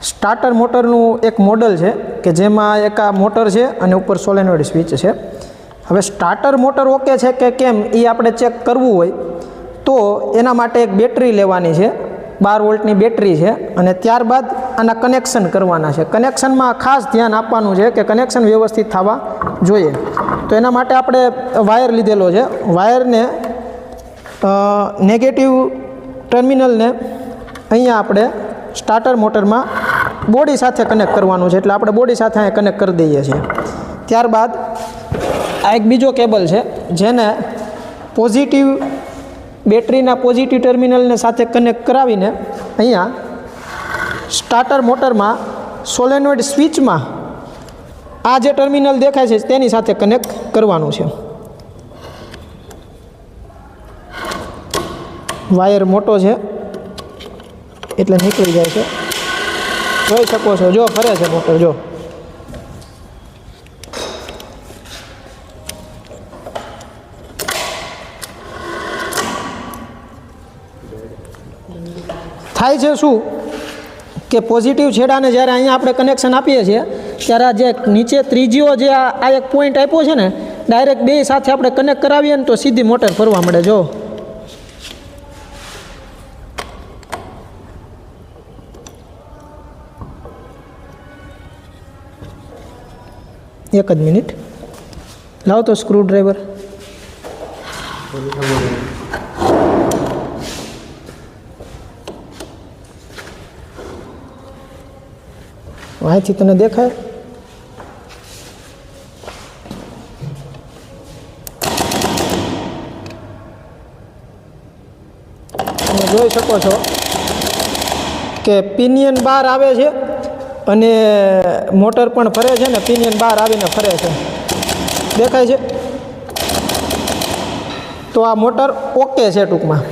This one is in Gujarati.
સ્ટાર્ટર મોટરનું એક મોડલ છે કે જેમાં એક આ મોટર છે અને ઉપર સોલેનોઇડ સ્વિચ છે. હવે સ્ટાર્ટર મોટર ઓકે છે કે કેમ એ આપણે ચેક કરવું હોય તો એના માટે એક બેટરી લેવાની છે, 12 વોલ્ટની બેટરી છે, અને ત્યારબાદ આના કનેક્શન કરવાના છે. કનેક્શનમાં ખાસ ધ્યાન આપવાનું છે કે કનેક્શન વ્યવસ્થિત થવા જોઈએ. તો એના માટે આપણે વાયર લીધેલો છે. વાયરને નેગેટિવ ટર્મિનલને અહીંયા આપણે સ્ટાર્ટર મોટરમાં બોડી સાથે કનેક્ટ કરવાનું છે, એટલે આપણે બોડી સાથે અહીંયા કનેક્ટ કરી દઈએ છીએ. ત્યારબાદ આ એક બીજો કેબલ છે જેને પોઝિટિવ બેટરીના પોઝિટિવ ટર્મિનલને સાથે કનેક્ટ કરાવીને અહીંયા સ્ટાર્ટર મોટરમાં સોલેનોઇડ સ્વિચમાં આ જે ટર્મિનલ દેખાય છે તેની સાથે કનેક્ટ કરવાનું છે. વાયર મોટો છે એટલે નીકળી જાય છે, જોઈ શકો છો. જો ફરે છે મોટર, જો થાય છે શું કે પોઝિટિવ છેડાને જ્યારે અહીંયા આપણે કનેક્શન આપીએ છીએ ત્યારે આ જે નીચે ત્રીજીઓ જે આ એક પોઈન્ટ આપ્યો છે ને, ડાયરેક્ટ બે સાથે આપણે કનેક્ટ કરાવીએ ને તો સીધી મોટર ફરવા મળે. જો એક જ મિનિટ લાવો તો સ્ક્રૂ ડ્રાઈવર. અહીંથી તને દેખાય? તમે જોઈ શકો છો કે પિનિયન બહાર આવે છે અને મોટર પણ ફરે છે ને પિનિયન બહાર આવીને ફરે છે, દેખાય છે? તો આ મોટર ઓકે છે ટૂંકમાં.